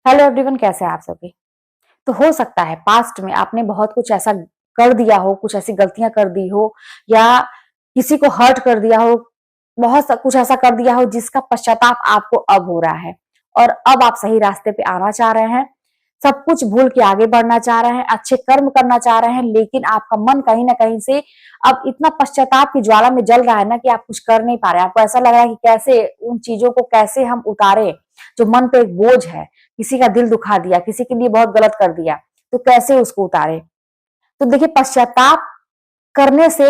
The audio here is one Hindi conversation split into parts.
हेलो एवरीवन, कैसे हैं आप सभी। तो हो सकता है पास्ट में आपने बहुत कुछ ऐसा कर दिया हो, कुछ ऐसी गलतियां कर दी हो या किसी को हर्ट कर दिया हो, कुछ ऐसा कर दिया हो जिसका पश्चाताप आपको अब हो रहा है और अब आप सही रास्ते पे आना चाह रहे हैं, सब कुछ भूल के आगे बढ़ना चाह रहे हैं, अच्छे कर्म करना चाह रहे हैं, लेकिन आपका मन कहीं ना कहीं से अब इतना पश्चाताप की ज्वाला में जल रहा है ना कि आप कुछ कर नहीं पा रहे हैं। आपको ऐसा लग रहा है कि कैसे उन चीजों को कैसे हम उतारे जो मन पे एक बोझ है। किसी का दिल दुखा दिया, किसी के लिए बहुत गलत कर दिया, तो कैसे उसको उतारे। तो देखिए, पश्चाताप करने से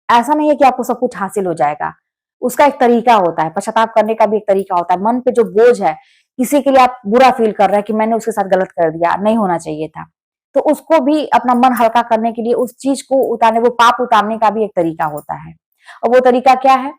ऐसा नहीं है कि आपको सब कुछ हासिल हो जाएगा। उसका एक तरीका होता है, पश्चाताप करने का भी एक तरीका होता है। मन पे जो बोझ है, किसी के लिए आप बुरा फील कर रहे हैं कि मैंने उसके साथ गलत कर दिया, नहीं होना चाहिए था, तो उसको भी अपना मन हल्का करने के लिए उस चीज को उतारने, वो पाप उतारने का भी एक तरीका होता है। और वो तरीका क्या है?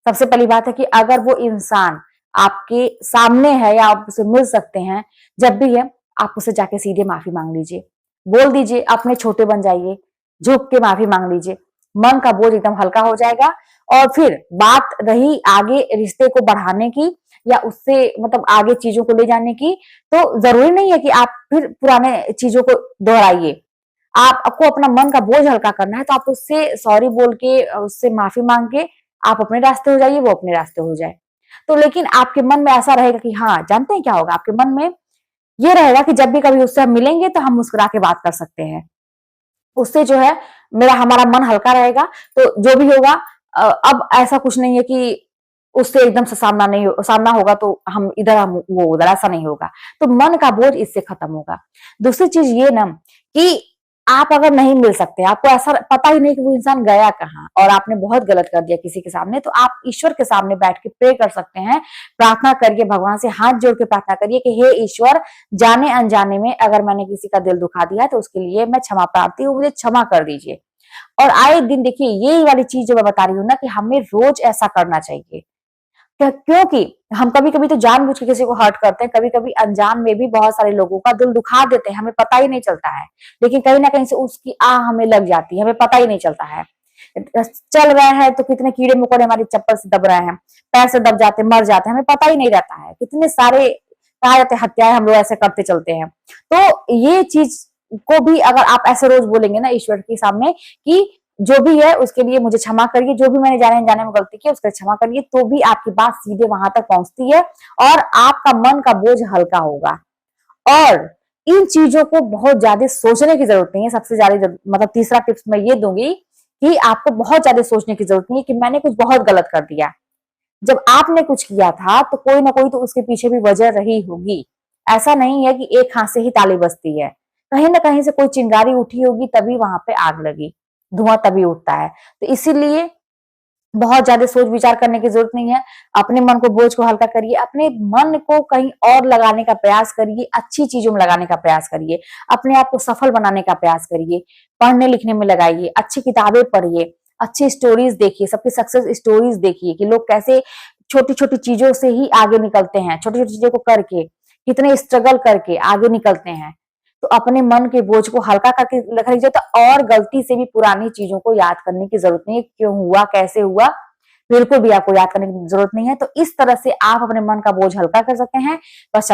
सबसे पहली बात है कि अगर वो इंसान आपके सामने है या आप उसे मिल सकते हैं, जब भी है आप उसे जाके सीधे माफी मांग लीजिए, बोल दीजिए, अपने छोटे बन जाइए, झुक के माफी मांग लीजिए। मन का बोझ एकदम हल्का हो जाएगा। और फिर बात रही आगे रिश्ते को बढ़ाने की या उससे मतलब आगे चीजों को ले जाने की, तो जरूरी नहीं है कि आप फिर पुराने चीजों को दोहराइए। आपको अपना मन का बोझ हल्का करना है तो आप उससे सॉरी बोल के, उससे माफी मांग के आप अपने रास्ते हो जाइए, वो अपने रास्ते हो जाए। तो लेकिन आपके मन में ऐसा रहेगा कि हाँ, जानते हैं क्या होगा, आपके मन में ये रहेगा कि जब भी कभी उससे हम मिलेंगे तो हम मुस्कुरा के बात कर सकते हैं। उससे जो है मेरा हमारा मन हल्का रहेगा। तो जो भी होगा, अब ऐसा कुछ नहीं है कि उससे एकदम से सामना होगा तो हम इधर हम वो उधर, ऐसा नहीं होगा। तो मन का बोझ इससे खत्म होगा। दूसरी चीज ये ना कि आप अगर नहीं मिल सकते, आपको ऐसा पता ही नहीं कि वो इंसान गया कहाँ और आपने बहुत गलत कर दिया किसी के सामने, तो आप ईश्वर के सामने बैठ के प्रे कर सकते हैं। प्रार्थना करिए, भगवान से हाथ जोड़ के प्रार्थना करिए कि हे ईश्वर, जाने अनजाने में अगर मैंने किसी का दिल दुखा दिया तो उसके लिए मैं क्षमा प्रार्थी हूँ, मुझे क्षमा कर दीजिए। और आए दिन देखिए, यही वाली चीज जो मैं बता रही हूँ ना कि हमें रोज ऐसा करना चाहिए। क्योंकि हम कभी कभी तो जानबूझ के किसी को हर्ट करते हैं, कभी कभी अनजान में भी बहुत सारे लोगों का दिल दुखा देते हैं, हमें पता ही नहीं चलता है। लेकिन कहीं ना कहीं से उसकी आह हमें लग जाती है, हमें पता ही नहीं चलता है। चल रहे हैं तो कितने कीड़े मकोड़े हमारी चप्पल से दब रहे हैं, पैर से दब जाते, मर जाते हैं, हमें पता ही नहीं रहता है। कितने सारे कहा जाते हत्याएं हम लोग ऐसे करते चलते हैं। तो ये चीज को भी अगर आप ऐसे रोज बोलेंगे ना ईश्वर के सामने कि जो भी है उसके लिए मुझे क्षमा करिए, जो भी मैंने जाने अनजाने में गलती की उसके लिए क्षमा करिए, तो भी आपकी बात सीधे वहां तक पहुंचती है और आपका मन का बोझ हल्का होगा। और इन चीजों को बहुत ज्यादा सोचने की जरूरत नहीं है। सबसे ज्यादा मतलब तीसरा टिप्स मैं ये दूंगी कि आपको बहुत ज्यादा सोचने की जरूरत नहीं है कि मैंने कुछ बहुत गलत कर दिया। जब आपने कुछ किया था तो कोई ना कोई तो उसके पीछे भी वजह रही होगी। ऐसा नहीं है कि एक हाथ से ही ताली बजती है, कहीं ना कहीं से कोई चिंगारी उठी होगी, तभी वहां पे आग लगी, धुआं तभी उठता है। तो इसीलिए बहुत ज्यादा सोच विचार करने की जरूरत नहीं है। अपने मन को, बोझ को हल्का करिए, अपने मन को कहीं और लगाने का प्रयास करिए, अच्छी चीजों में लगाने का प्रयास करिए, अपने आप को सफल बनाने का प्रयास करिए, पढ़ने लिखने में लगाइए, अच्छी किताबें पढ़िए, अच्छी स्टोरीज देखिए, सबकी सक्सेस स्टोरीज देखिए कि लोग कैसे छोटी छोटी चीजों से ही आगे निकलते हैं, छोटी छोटी चीजों को करके कितने स्ट्रगल करके आगे निकलते हैं। तो अपने मन के बोझ को हल्का करके रख लीजिए। तो और गलती से भी पुरानी चीजों को याद करने की जरूरत नहीं है, क्यों हुआ, कैसे हुआ, बिल्कुल भी आपको याद करने की जरूरत नहीं है। तो इस तरह से आप अपने मन का बोझ हल्का कर सकते हैं। बस